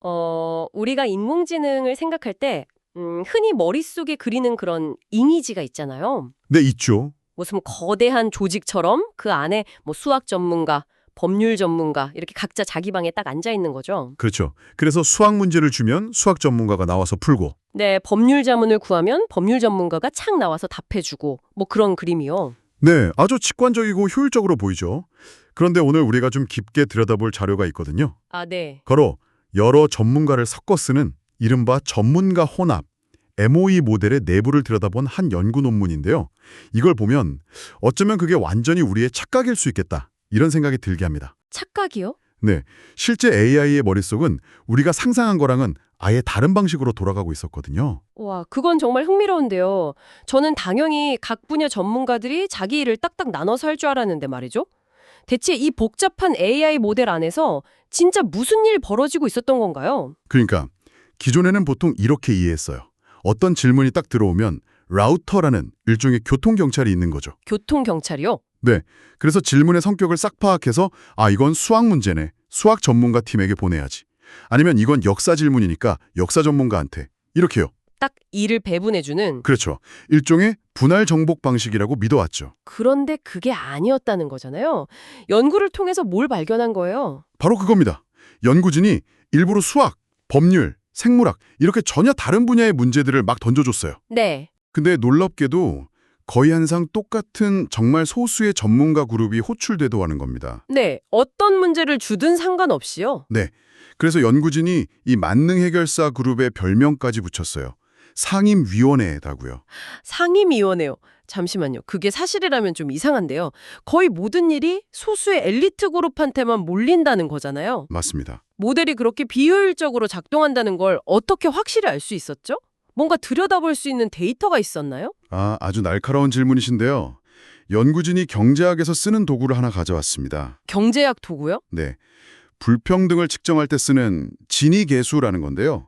우리가 인공지능을 생각할 때, 흔히 머릿속에 그리는 그런 이미지가 있잖아요. 네, 있죠. 무슨 거대한 조직처럼 그 안에 뭐 수학 전문가, 법률 전문가, 이렇게 각자 자기 방에 딱 앉아 있는 거죠. 그렇죠. 그래서 수학 문제를 주면 수학 전문가가 나와서 풀고, 네, 법률 자문을 구하면 법률 전문가가 착 나와서 답해주고, 뭐 그런 그림이요. 네, 아주 직관적이고 효율적으로 보이죠. 그런데 오늘 우리가 좀 깊게 들여다볼 자료가 있거든요. 아, 네. 바로 여러 전문가를 섞어 쓰는 이른바 전문가 혼합, MOE 모델의 내부를 들여다본 한 연구 논문인데요. 이걸 보면 어쩌면 그게 완전히 우리의 착각일 수 있겠다, 이런 생각이 들게 합니다. 착각이요? 네, 실제 AI의 머릿속은 우리가 상상한 거랑은 아예 다른 방식으로 돌아가고 있었거든요. 와, 그건 정말 흥미로운데요. 저는 당연히 각 분야 전문가들이 자기 일을 딱딱 나눠서 할 줄 알았는데 말이죠. 대체 이 복잡한 AI 모델 안에서 진짜 무슨 일 벌어지고 있었던 건가요? 그러니까 기존에는 보통 이렇게 이해했어요. 어떤 질문이 딱 들어오면 라우터라는 일종의 교통경찰이 있는 거죠. 교통경찰이요? 네, 그래서 질문의 성격을 싹 파악해서 이건 수학 문제네, 수학 전문가 팀에게 보내야지. 아니면 이건 역사 질문이니까 역사 전문가한테. 이렇게요. 딱 일을 배분해주는. 그렇죠. 일종의 분할 정복 방식이라고 믿어왔죠. 그런데 그게 아니었다는 거잖아요. 연구를 통해서 뭘 발견한 거예요? 바로 그겁니다. 연구진이 일부러 수학, 법률, 생물학 이렇게 전혀 다른 분야의 문제들을 막 던져줬어요. 네. 근데 놀랍게도 거의 항상 똑같은 정말 소수의 전문가 그룹이 호출되도 하는 겁니다. 네. 어떤 문제를 주든 상관없이요. 네. 그래서 연구진이 이 만능 해결사 그룹의 별명까지 붙였어요. 상임위원회다고요. 상임위원회요. 잠시만요. 그게 사실이라면 좀 이상한데요. 거의 모든 일이 소수의 엘리트 그룹한테만 몰린다는 거잖아요. 맞습니다. 모델이 그렇게 비효율적으로 작동한다는 걸 어떻게 확실히 알 수 있었죠? 뭔가 들여다볼 수 있는 데이터가 있었나요? 아주 날카로운 질문이신데요. 연구진이 경제학에서 쓰는 도구를 하나 가져왔습니다. 경제학 도구요? 네. 불평등을 측정할 때 쓰는 진위계수라는 건데요.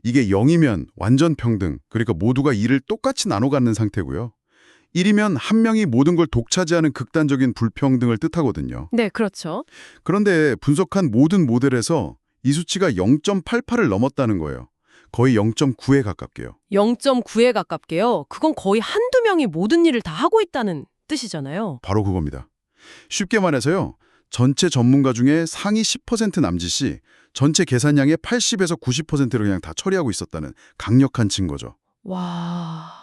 이게 0이면 완전 평등, 그러니까 모두가 일을 똑같이 나눠 갖는 상태고요. 1이면 한 명이 모든 걸 독차지하는 극단적인 불평등을 뜻하거든요. 네, 그렇죠. 그런데 분석한 모든 모델에서 이 수치가 0.88을 넘었다는 거예요. 거의 0.9에 가깝게요. 0.9에 가깝게요. 그건 거의 한두 명이 모든 일을 다 하고 있다는 뜻이잖아요. 바로 그겁니다. 쉽게 말해서요. 전체 전문가 중에 상위 10% 남짓이 전체 계산량의 80에서 90%를 그냥 다 처리하고 있었다는 강력한 증거죠. 와...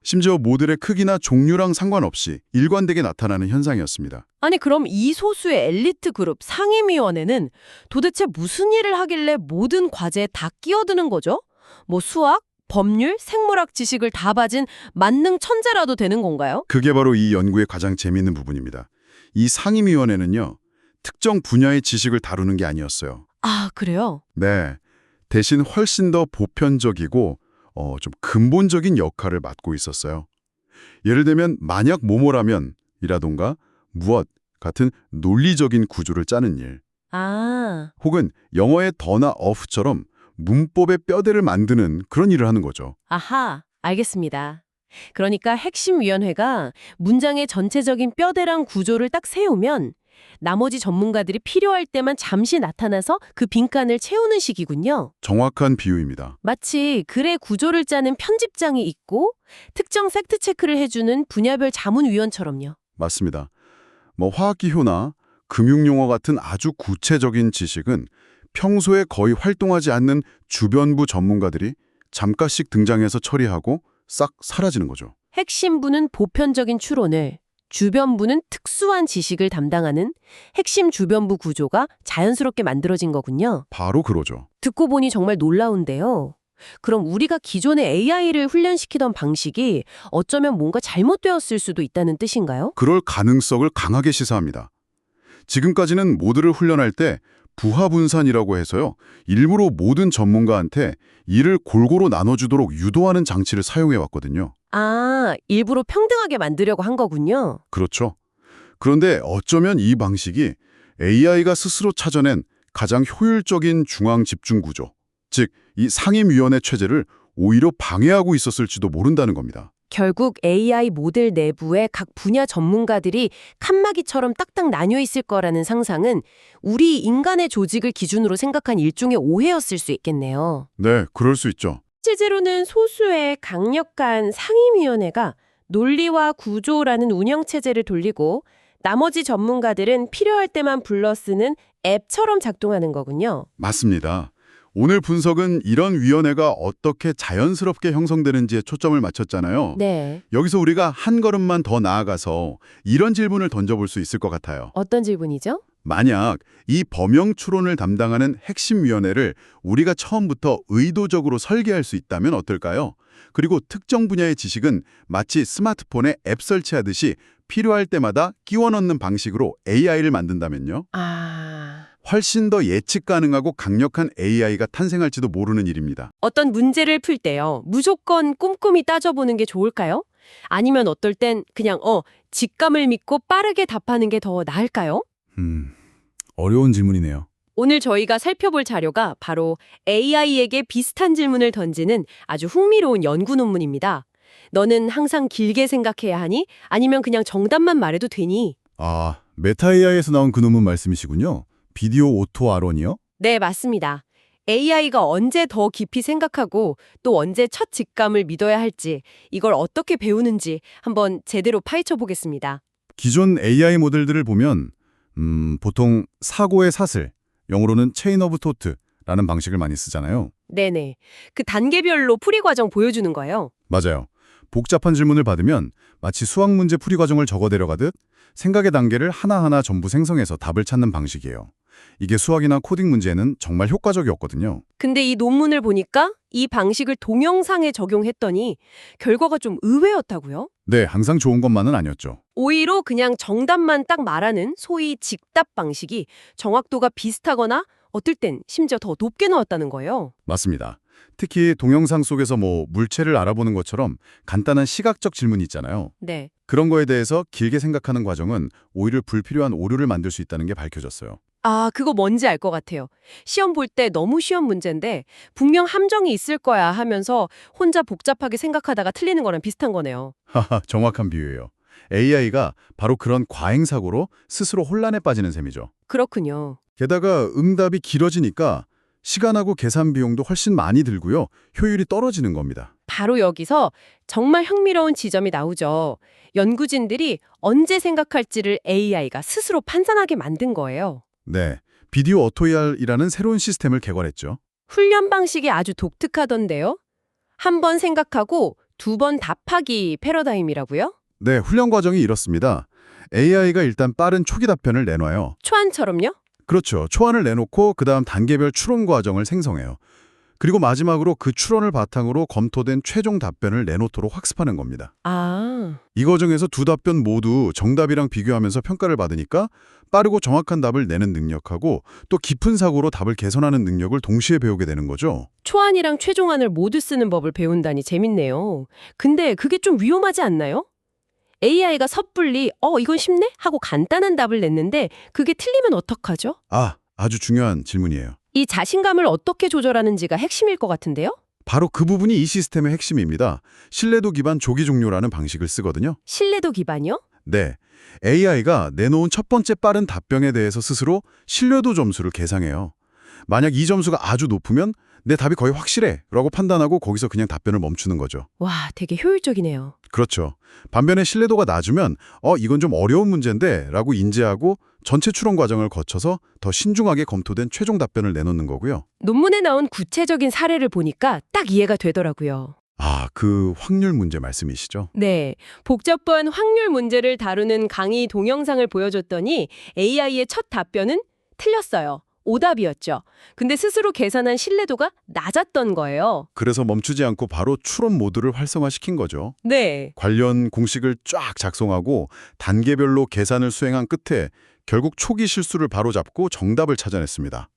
심지어 모델의 크기나 종류랑 상관없이 일관되게 나타나는 현상이었습니다. 아니 그럼 이 소수의 엘리트 그룹 상임위원회는 도대체 무슨 일을 하길래 모든 과제에 다 끼어드는 거죠? 뭐 수학, 법률, 생물학 지식을 다 가진 만능 천재라도 되는 건가요? 그게 바로 이 연구의 가장 재미있는 부분입니다. 이 상임위원회는요. 특정 분야의 지식을 다루는 게 아니었어요. 아, 그래요? 네. 대신 훨씬 더 보편적이고 좀 근본적인 역할을 맡고 있었어요. 예를 들면 만약 뭐뭐라면 이라던가 무엇 같은 논리적인 구조를 짜는 일, 아, 혹은 영어의 더나 of처럼 문법의 뼈대를 만드는 그런 일을 하는 거죠. 아하, 알겠습니다. 그러니까 핵심위원회가 문장의 전체적인 뼈대랑 구조를 딱 세우면 나머지 전문가들이 필요할 때만 잠시 나타나서 그 빈칸을 채우는 식이군요. 정확한 비유입니다. 마치 글의 구조를 짜는 편집장이 있고 특정 팩트체크를 해주는 분야별 자문위원처럼요. 맞습니다. 뭐 화학기호나 금융용어 같은 아주 구체적인 지식은 평소에 거의 활동하지 않는 주변부 전문가들이 잠깐씩 등장해서 처리하고 싹 사라지는 거죠. 핵심부는 보편적인 추론을, 주변부는 특수한 지식을 담당하는 핵심 주변부 구조가 자연스럽게 만들어진 거군요. 바로 그러죠. 듣고 보니 정말 놀라운데요. 그럼 우리가 기존의 AI를 훈련시키던 방식이 어쩌면 뭔가 잘못되었을 수도 있다는 뜻인가요? 그럴 가능성을 강하게 시사합니다. 지금까지는 모두를 훈련할 때 부하분산이라고 해서요. 일부러 모든 전문가한테 일을 골고루 나눠주도록 유도하는 장치를 사용해왔거든요. 아, 일부러 평등하게 만들려고 한 거군요. 그렇죠. 그런데 어쩌면 이 방식이 AI가 스스로 찾아낸 가장 효율적인 중앙 집중 구조, 즉 이 상임위원회 체제를 오히려 방해하고 있었을지도 모른다는 겁니다. 결국 AI 모델 내부에 각 분야 전문가들이 칸막이처럼 딱딱 나뉘어 있을 거라는 상상은 우리 인간의 조직을 기준으로 생각한 일종의 오해였을 수 있겠네요. 네, 그럴 수 있죠. 실제로는 소수의 강력한 상임위원회가 논리와 구조라는 운영체제를 돌리고 나머지 전문가들은 필요할 때만 불러 쓰는 앱처럼 작동하는 거군요. 맞습니다. 오늘 분석은 이런 위원회가 어떻게 자연스럽게 형성되는지에 초점을 맞췄잖아요. 네. 여기서 우리가 한 걸음만 더 나아가서 이런 질문을 던져볼 수 있을 것 같아요. 어떤 질문이죠? 만약 이 범용 추론을 담당하는 핵심 위원회를 우리가 처음부터 의도적으로 설계할 수 있다면 어떨까요? 그리고 특정 분야의 지식은 마치 스마트폰에 앱 설치하듯이 필요할 때마다 끼워 넣는 방식으로 AI를 만든다면요? 훨씬 더 예측 가능하고 강력한 AI가 탄생할지도 모르는 일입니다. 어떤 문제를 풀 때요. 무조건 꼼꼼히 따져보는 게 좋을까요? 아니면 어떨 땐 그냥 직감을 믿고 빠르게 답하는 게 더 나을까요? 어려운 질문이네요. 오늘 저희가 살펴볼 자료가 바로 AI에게 비슷한 질문을 던지는 아주 흥미로운 연구 논문입니다. 너는 항상 길게 생각해야 하니? 아니면 그냥 정답만 말해도 되니? 아, 메타 AI에서 나온 그 논문 말씀이시군요. 비디오 오토 아론이요? 네, 맞습니다. AI가 언제 더 깊이 생각하고 또 언제 첫 직감을 믿어야 할지 이걸 어떻게 배우는지 한번 제대로 파헤쳐 보겠습니다. 기존 AI 모델들을 보면 보통 사고의 사슬, 영어로는 체인 오브 토트라는 방식을 많이 쓰잖아요. 네네. 그 단계별로 풀이 과정 보여주는 거예요. 맞아요. 복잡한 질문을 받으면 마치 수학 문제 풀이 과정을 적어 내려가듯 생각의 단계를 하나하나 전부 생성해서 답을 찾는 방식이에요. 이게 수학이나 코딩 문제에는 정말 효과적이었거든요. 근데 이 논문을 보니까 이 방식을 동영상에 적용했더니 결과가 좀 의외였다고요? 네, 항상 좋은 것만은 아니었죠. 오히려 그냥 정답만 딱 말하는 소위 직답 방식이 정확도가 비슷하거나 어떨 땐 심지어 더 높게 나왔다는 거예요. 맞습니다. 특히 동영상 속에서 물체를 알아보는 것처럼 간단한 시각적 질문이 있잖아요. 네. 그런 거에 대해서 길게 생각하는 과정은 오히려 불필요한 오류를 만들 수 있다는 게 밝혀졌어요. 아, 그거 뭔지 알 것 같아요. 시험 볼 때 너무 쉬운 문제인데 분명 함정이 있을 거야 하면서 혼자 복잡하게 생각하다가 틀리는 거랑 비슷한 거네요. 하하, 정확한 비유예요. AI가 바로 그런 과잉사고로 스스로 혼란에 빠지는 셈이죠. 그렇군요. 게다가 응답이 길어지니까 시간하고 계산 비용도 훨씬 많이 들고요. 효율이 떨어지는 겁니다. 바로 여기서 정말 흥미로운 지점이 나오죠. 연구진들이 언제 생각할지를 AI가 스스로 판단하게 만든 거예요. 네, 비디오 오토이알이라는 새로운 시스템을 개발했죠. 훈련 방식이 아주 독특하던데요. 한 번 생각하고 두 번 답하기 패러다임이라고요? 네, 훈련 과정이 이렇습니다. AI가 일단 빠른 초기 답변을 내놔요. 초안처럼요? 그렇죠. 초안을 내놓고 그다음 단계별 추론 과정을 생성해요. 그리고 마지막으로 그 추론을 바탕으로 검토된 최종 답변을 내놓도록 학습하는 겁니다. 아, 이 과정에서 두 답변 모두 정답이랑 비교하면서 평가를 받으니까 빠르고 정확한 답을 내는 능력하고 또 깊은 사고로 답을 개선하는 능력을 동시에 배우게 되는 거죠. 초안이랑 최종안을 모두 쓰는 법을 배운다니 재밌네요. 근데 그게 좀 위험하지 않나요? AI가 섣불리 이건 쉽네? 하고 간단한 답을 냈는데 그게 틀리면 어떡하죠? 아주 중요한 질문이에요. 이 자신감을 어떻게 조절하는지가 핵심일 것 같은데요? 바로 그 부분이 이 시스템의 핵심입니다. 신뢰도 기반 조기 종료라는 방식을 쓰거든요. 신뢰도 기반이요? 네, AI가 내놓은 첫 번째 빠른 답변에 대해서 스스로 신뢰도 점수를 계상해요. 만약 이 점수가 아주 높으면 내 답이 거의 확실해 라고 판단하고 거기서 그냥 답변을 멈추는 거죠. 와, 되게 효율적이네요. 그렇죠. 반면에 신뢰도가 낮으면 이건 좀 어려운 문제인데 라고 인지하고 전체 추론 과정을 거쳐서 더 신중하게 검토된 최종 답변을 내놓는 거고요. 논문에 나온 구체적인 사례를 보니까 딱 이해가 되더라고요. 그 확률 문제 말씀이시죠? 네, 복잡한 확률 문제를 다루는 강의 동영상을 보여줬더니 AI의 첫 답변은 틀렸어요. 오답이었죠. 근데 스스로 계산한 신뢰도가 낮았던 거예요. 그래서 멈추지 않고 바로 추론 모드를 활성화시킨 거죠. 네. 관련 공식을 쫙 작성하고 단계별로 계산을 수행한 끝에 결국 초기 실수를 바로잡고 정답을 찾아냈습니다.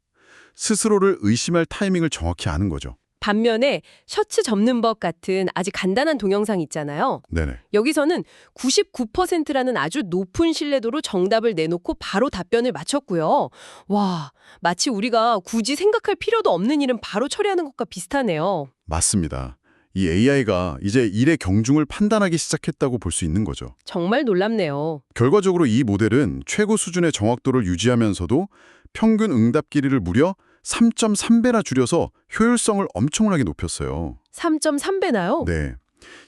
스스로를 의심할 타이밍을 정확히 아는 거죠. 반면에 셔츠 접는 법 같은 아주 간단한 동영상 있잖아요. 네네. 여기서는 99%라는 아주 높은 신뢰도로 정답을 내놓고 바로 답변을 마쳤고요. 와, 마치 우리가 굳이 생각할 필요도 없는 일은 바로 처리하는 것과 비슷하네요. 맞습니다. 이 AI가 이제 일의 경중을 판단하기 시작했다고 볼 수 있는 거죠. 정말 놀랍네요. 결과적으로 이 모델은 최고 수준의 정확도를 유지하면서도 평균 응답 길이를 무려 3.3배나 줄여서 효율성을 엄청나게 높였어요. 3.3배나요? 네.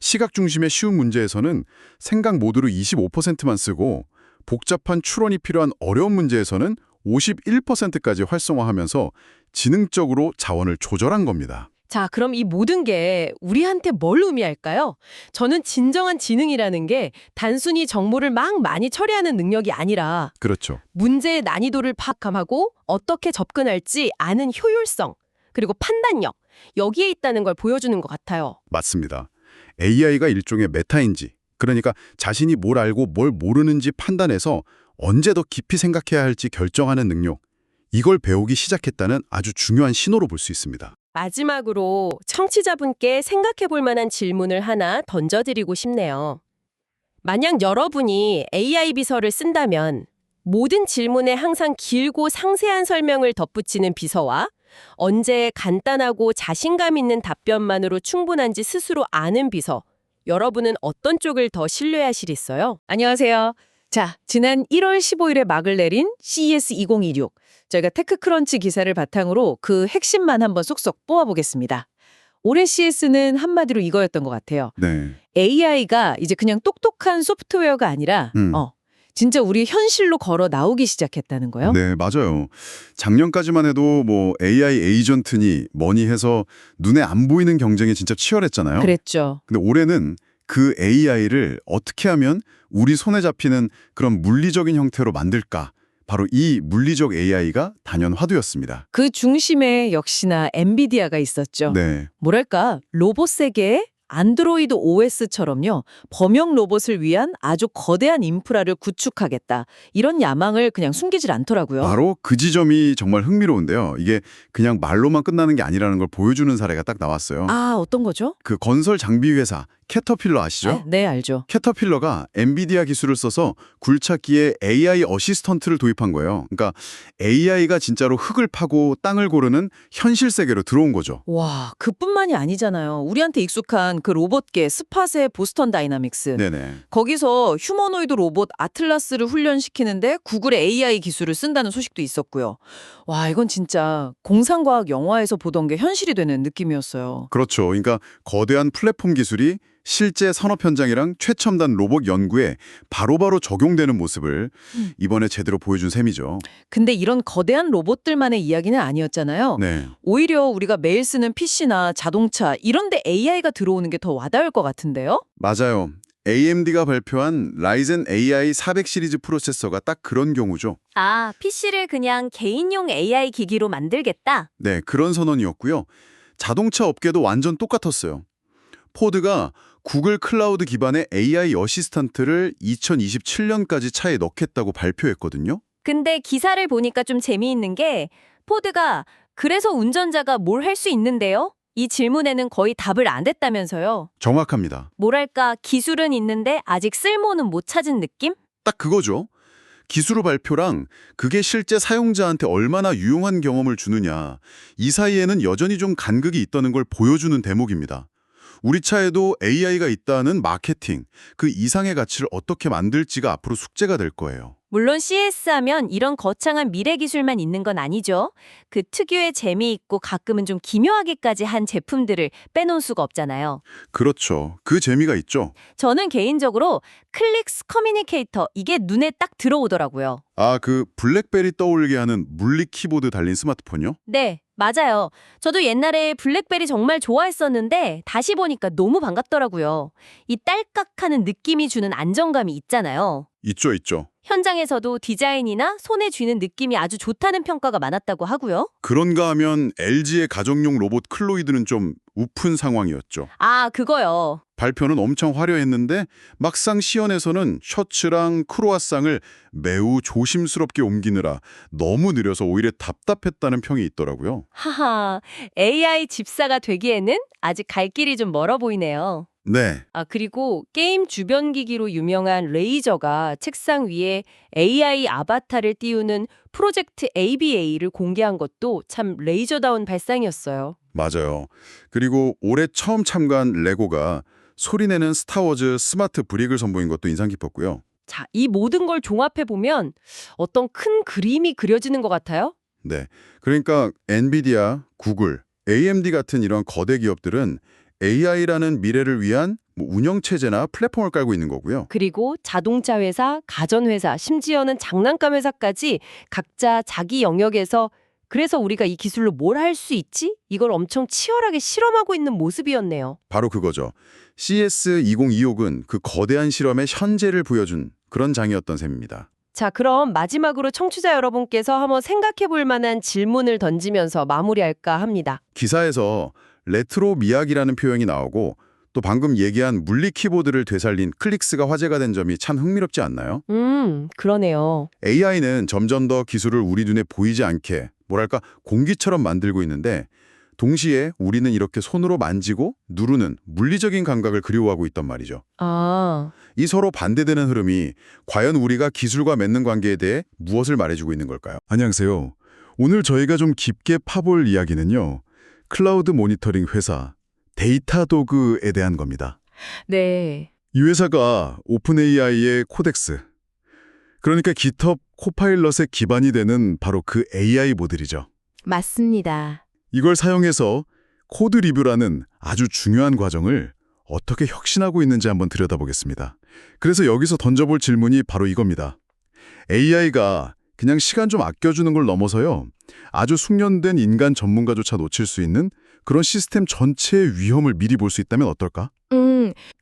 시각 중심의 쉬운 문제에서는 생각 모드로 25%만 쓰고 복잡한 추론이 필요한 어려운 문제에서는 51%까지 활성화하면서 지능적으로 자원을 조절한 겁니다. 자, 그럼 이 모든 게 우리한테 뭘 의미할까요? 저는 진정한 지능이라는 게 단순히 정보를 막 많이 처리하는 능력이 아니라 그렇죠. 문제의 난이도를 파악하고 어떻게 접근할지 아는 효율성, 그리고 판단력, 여기에 있다는 걸 보여주는 것 같아요. 맞습니다. AI가 일종의 메타인지, 그러니까 자신이 뭘 알고 뭘 모르는지 판단해서 언제 더 깊이 생각해야 할지 결정하는 능력, 이걸 배우기 시작했다는 아주 중요한 신호로 볼 수 있습니다. 마지막으로 청취자분께 생각해 볼 만한 질문을 하나 던져드리고 싶네요. 만약 여러분이 AI 비서를 쓴다면 모든 질문에 항상 길고 상세한 설명을 덧붙이는 비서와 언제 간단하고 자신감 있는 답변만으로 충분한지 스스로 아는 비서, 여러분은 어떤 쪽을 더 신뢰하시겠어요? 안녕하세요. 자, 지난 1월 15일에 막을 내린 CES 2026. 저희가 테크크런치 기사를 바탕으로 그 핵심만 한번 쏙쏙 뽑아보겠습니다. 올해 CES는 한마디로 이거였던 것 같아요. 네. AI가 이제 그냥 똑똑한 소프트웨어가 아니라 진짜 우리 현실로 걸어 나오기 시작했다는 거요. 네, 맞아요. 작년까지만 해도 뭐 AI 에이전트니 뭐니 해서 눈에 안 보이는 경쟁이 진짜 치열했잖아요. 그랬죠. 근데 올해는 그 AI를 어떻게 하면 우리 손에 잡히는 그런 물리적인 형태로 만들까? 바로 이 물리적 AI가 단연 화두였습니다. 그 중심에 역시나 엔비디아가 있었죠. 네, 뭐랄까, 로봇 세계에 안드로이드 OS처럼요. 범용 로봇을 위한 아주 거대한 인프라를 구축하겠다. 이런 야망을 그냥 숨기질 않더라고요. 바로 그 지점이 정말 흥미로운데요. 이게 그냥 말로만 끝나는 게 아니라는 걸 보여주는 사례가 딱 나왔어요. 아, 어떤 거죠? 그 건설 장비 회사 캐터필러 아시죠? 네, 알죠. 캐터필러가 엔비디아 기술을 써서 굴착기에 AI 어시스턴트를 도입한 거예요. 그러니까 AI가 진짜로 흙을 파고 땅을 고르는 현실 세계로 들어온 거죠. 와, 그뿐만이 아니잖아요. 우리한테 익숙한 그 로봇계 스팟의 보스턴 다이나믹스. 네네. 거기서 휴머노이드 로봇 아틀라스를 훈련시키는데 구글의 AI 기술을 쓴다는 소식도 있었고요. 와, 이건 진짜 공상과학 영화에서 보던 게 현실이 되는 느낌이었어요. 그렇죠. 그러니까 거대한 플랫폼 기술이 실제 산업 현장이랑 최첨단 로봇 연구에 바로바로 적용되는 모습을 이번에 제대로 보여준 셈이죠. 근데 이런 거대한 로봇들만의 이야기는 아니었잖아요. 네. 오히려 우리가 매일 쓰는 PC나 자동차 이런 데 AI가 들어오는 게 더 와닿을 것 같은데요? 맞아요. AMD가 발표한 라이젠 AI 400 시리즈 프로세서가 딱 그런 경우죠. 아, PC를 그냥 개인용 AI 기기로 만들겠다? 네, 그런 선언이었고요. 자동차 업계도 완전 똑같았어요. 포드가 구글 클라우드 기반의 AI 어시스턴트를 2027년까지 차에 넣겠다고 발표했거든요. 근데 기사를 보니까 좀 재미있는 게 포드가 그래서 운전자가 뭘 할 수 있는데요? 이 질문에는 거의 답을 안 했다면서요. 정확합니다. 뭐랄까, 기술은 있는데 아직 쓸모는 못 찾은 느낌? 딱 그거죠. 기술의 발표랑 그게 실제 사용자한테 얼마나 유용한 경험을 주느냐, 이 사이에는 여전히 좀 간극이 있다는 걸 보여주는 대목입니다. 우리 차에도 AI가 있다는 마케팅, 그 이상의 가치를 어떻게 만들지가 앞으로 숙제가 될 거예요. 물론 CS 하면 이런 거창한 미래 기술만 있는 건 아니죠. 그 특유의 재미있고 가끔은 좀 기묘하게까지 한 제품들을 빼놓을 수가 없잖아요. 그렇죠. 그 재미가 있죠. 저는 개인적으로 클릭스 커뮤니케이터 이게 눈에 딱 들어오더라고요. 아, 그 블랙베리 떠올리게 하는 물리 키보드 달린 스마트폰이요? 네, 맞아요. 저도 옛날에 블랙베리 정말 좋아했었는데 다시 보니까 너무 반갑더라고요. 이 딸깍하는 느낌이 주는 안정감이 있잖아요. 있죠, 있죠. 현장에서도 디자인이나 손에 쥐는 느낌이 아주 좋다는 평가가 많았다고 하고요. 그런가 하면 LG의 가정용 로봇 클로이드는 좀 우픈 상황이었죠. 아, 그거요. 발표는 엄청 화려했는데 막상 시연에서는 셔츠랑 크로아상을 매우 조심스럽게 옮기느라 너무 느려서 오히려 답답했다는 평이 있더라고요. 하하, AI 집사가 되기에는 아직 갈 길이 좀 멀어 보이네요. 네, 그리고 게임 주변 기기로 유명한 레이저가 책상 위에 AI 아바타를 띄우는 프로젝트 ABA를 공개한 것도 참 레이저다운 발상이었어요. 맞아요. 그리고 올해 처음 참가한 레고가 소리내는 스타워즈 스마트 브릭을 선보인 것도 인상 깊었고요. 자, 이 모든 걸 종합해보면 어떤 큰 그림이 그려지는 것 같아요? 네, 그러니까 엔비디아, 구글, AMD 같은 이런 거대 기업들은 AI라는 미래를 위한 운영체제나 플랫폼을 깔고 있는 거고요. 그리고 자동차 회사, 가전 회사, 심지어는 장난감 회사까지 각자 자기 영역에서 그래서 우리가 이 기술로 뭘 할 수 있지? 이걸 엄청 치열하게 실험하고 있는 모습이었네요. 바로 그거죠. CS2026은 그 거대한 실험의 현재를 보여준 그런 장이었던 셈입니다. 자, 그럼 마지막으로 청취자 여러분께서 한번 생각해 볼 만한 질문을 던지면서 마무리할까 합니다. 기사에서 레트로 미학이라는 표현이 나오고 또 방금 얘기한 물리 키보드를 되살린 클릭스가 화제가 된 점이 참 흥미롭지 않나요? 그러네요. AI는 점점 더 기술을 우리 눈에 보이지 않게 뭐랄까 공기처럼 만들고 있는데 동시에 우리는 이렇게 손으로 만지고 누르는 물리적인 감각을 그리워하고 있단 말이죠. 이 서로 반대되는 흐름이 과연 우리가 기술과 맺는 관계에 대해 무엇을 말해주고 있는 걸까요? 안녕하세요. 오늘 저희가 좀 깊게 파볼 이야기는요. 클라우드 모니터링 회사 데이터도그에 대한 겁니다. 네. 이 회사가 오픈 AI의 코덱스, 그러니까 GitHub 코파일럿의 기반이 되는 바로 그 AI 모델이죠. 맞습니다. 이걸 사용해서 코드 리뷰라는 아주 중요한 과정을 어떻게 혁신하고 있는지 한번 들여다보겠습니다. 그래서 여기서 던져볼 질문이 바로 이겁니다. AI가 그냥 시간 좀 아껴주는 걸 넘어서요. 아주 숙련된 인간 전문가조차 놓칠 수 있는 그런 시스템 전체의 위험을 미리 볼 수 있다면 어떨까?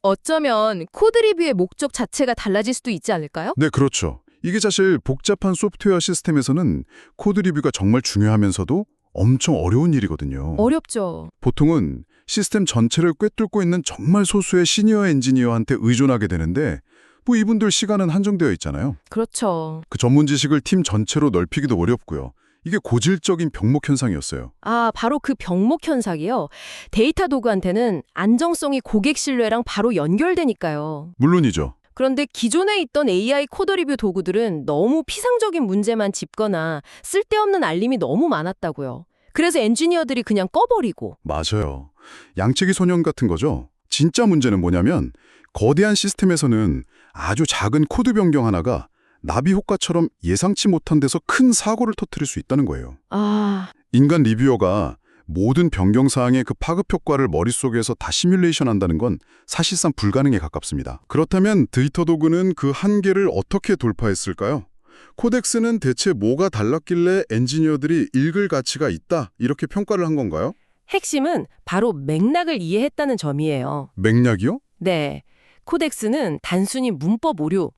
어쩌면 코드 리뷰의 목적 자체가 달라질 수도 있지 않을까요? 네, 그렇죠. 이게 사실 복잡한 소프트웨어 시스템에서는 코드 리뷰가 정말 중요하면서도 엄청 어려운 일이거든요. 어렵죠. 보통은 시스템 전체를 꿰뚫고 있는 정말 소수의 시니어 엔지니어한테 의존하게 되는데 이분들 시간은 한정되어 있잖아요. 그렇죠. 그 전문 지식을 팀 전체로 넓히기도 어렵고요. 이게 고질적인 병목 현상이었어요. 바로 그 병목 현상이요. 데이터 도구한테는 안정성이 고객 신뢰랑 바로 연결되니까요. 물론이죠. 그런데 기존에 있던 AI 코드 리뷰 도구들은 너무 피상적인 문제만 짚거나 쓸데없는 알림이 너무 많았다고요. 그래서 엔지니어들이 그냥 꺼버리고. 맞아요. 양치기 소년 같은 거죠. 진짜 문제는 뭐냐면 거대한 시스템에서는 아주 작은 코드 변경 하나가 나비 효과처럼 예상치 못한 데서 큰 사고를 터뜨릴 수 있다는 거예요. 인간 리뷰어가 모든 변경 사항의 그 파급 효과를 머릿속에서 다 시뮬레이션 한다는 건 사실상 불가능에 가깝습니다. 그렇다면 데이터 도구는 그 한계를 어떻게 돌파했을까요? 코덱스는 대체 뭐가 달랐길래 엔지니어들이 읽을 가치가 있다 이렇게 평가를 한 건가요? 핵심은 바로 맥락을 이해했다는 점이에요. 맥락이요? 네. 코덱스는 단순히 문법 오류,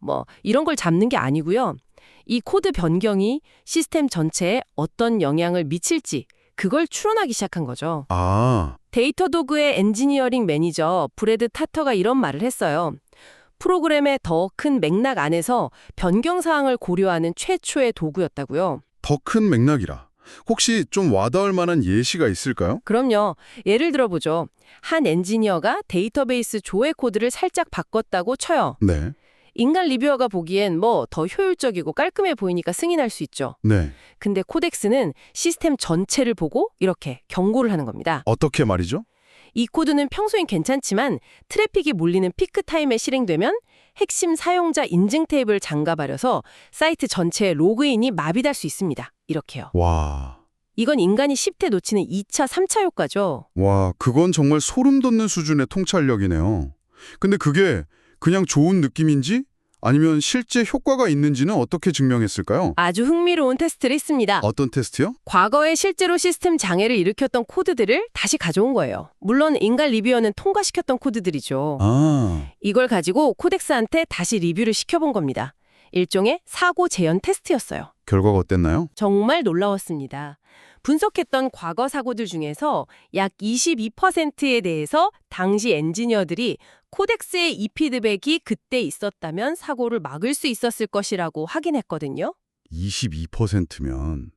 이런 걸 잡는 게 아니고요. 이 코드 변경이 시스템 전체에 어떤 영향을 미칠지 그걸 추론하기 시작한 거죠. 데이터 도그의 엔지니어링 매니저 브래드 타터가 이런 말을 했어요. 프로그램의 더 큰 맥락 안에서 변경 사항을 고려하는 최초의 도구였다고요. 더 큰 맥락이라. 혹시 좀 와닿을 만한 예시가 있을까요? 그럼요. 예를 들어보죠. 한 엔지니어가 데이터베이스 조회 코드를 살짝 바꿨다고 쳐요. 네. 인간 리뷰어가 보기엔 더 효율적이고 깔끔해 보이니까 승인할 수 있죠. 네. 근데 코덱스는 시스템 전체를 보고 이렇게 경고를 하는 겁니다. 어떻게 말이죠? 이 코드는 평소엔 괜찮지만 트래픽이 몰리는 피크 타임에 실행되면 핵심 사용자 인증 테이블 잠가버려서 사이트 전체의 로그인이 마비될 수 있습니다. 이렇게요. 와. 이건 인간이 10대 놓치는 2차, 3차 효과죠. 와, 그건 정말 소름 돋는 수준의 통찰력이네요. 근데 그게 그냥 좋은 느낌인지 아니면 실제 효과가 있는지는 어떻게 증명했을까요? 아주 흥미로운 테스트를 했습니다. 어떤 테스트요? 과거에 실제로 시스템 장애를 일으켰던 코드들을 다시 가져온 거예요. 물론 인간 리뷰어는 통과시켰던 코드들이죠. 이걸 가지고 코덱스한테 다시 리뷰를 시켜본 겁니다. 일종의 사고 재현 테스트였어요. 결과가 어땠나요? 정말 놀라웠습니다. 분석했던 과거 사고들 중에서 약 22%에 대해서 당시 엔지니어들이 코덱스의 이 피드백이 그때 있었다면 사고를 막을 수 있었을 것이라고 확인했거든요. 22%면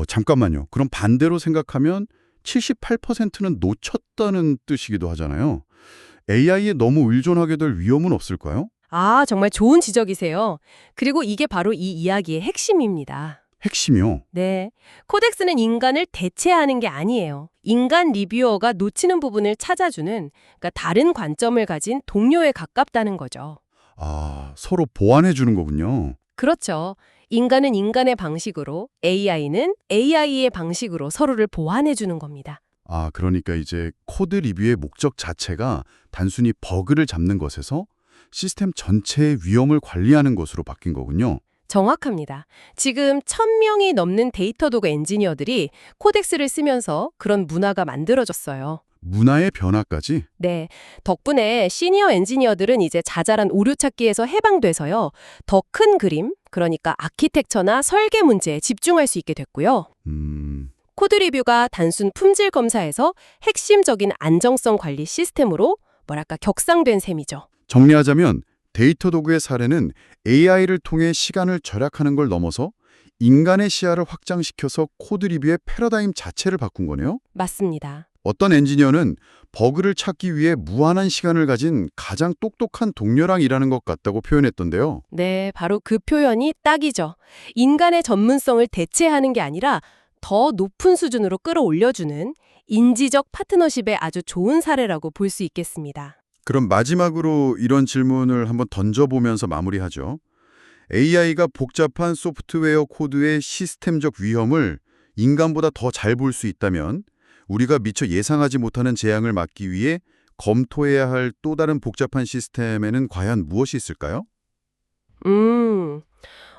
잠깐만요. 그럼 반대로 생각하면 78%는 놓쳤다는 뜻이기도 하잖아요. AI에 너무 의존하게 될 위험은 없을까요? 아, 정말 좋은 지적이세요. 그리고 이게 바로 이 이야기의 핵심입니다. 핵심이요. 네. 코덱스는 인간을 대체하는 게 아니에요. 인간 리뷰어가 놓치는 부분을 찾아주는, 그러니까 다른 관점을 가진 동료에 가깝다는 거죠. 아, 서로 보완해 주는 거군요. 그렇죠. 인간은 인간의 방식으로, AI는 AI의 방식으로 서로를 보완해 주는 겁니다. 아, 그러니까 이제 코드 리뷰의 목적 자체가 단순히 버그를 잡는 것에서 시스템 전체의 위험을 관리하는 것으로 바뀐 거군요. 정확합니다. 지금 1000명이 넘는 데이터 도구 엔지니어들이 코덱스를 쓰면서 그런 문화가 만들어졌어요. 문화의 변화까지? 네. 덕분에 시니어 엔지니어들은 이제 자잘한 오류 찾기에서 해방돼서요. 더 큰 그림, 그러니까 아키텍처나 설계 문제에 집중할 수 있게 됐고요. 코드 리뷰가 단순 품질 검사에서 핵심적인 안정성 관리 시스템으로 뭐랄까 격상된 셈이죠. 정리하자면 데이터 도구의 사례는 AI를 통해 시간을 절약하는 걸 넘어서 인간의 시야를 확장시켜서 코드 리뷰의 패러다임 자체를 바꾼 거네요. 맞습니다. 어떤 엔지니어는 버그를 찾기 위해 무한한 시간을 가진 가장 똑똑한 동료랑 일하는 것 같다고 표현했던데요. 네, 바로 그 표현이 딱이죠. 인간의 전문성을 대체하는 게 아니라 더 높은 수준으로 끌어올려주는 인지적 파트너십의 아주 좋은 사례라고 볼 수 있겠습니다. 그럼 마지막으로 이런 질문을 한번 던져보면서 마무리하죠. AI가 복잡한 소프트웨어 코드의 시스템적 위험을 인간보다 더 잘 볼 수 있다면 우리가 미처 예상하지 못하는 재앙을 막기 위해 검토해야 할 또 다른 복잡한 시스템에는 과연 무엇이 있을까요?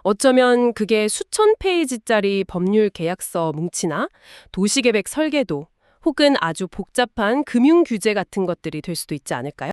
어쩌면 그게 수천 페이지짜리 법률 계약서 뭉치나 도시계획 설계도 혹은 아주 복잡한 금융 규제 같은 것들이 될 수도 있지 않을까요?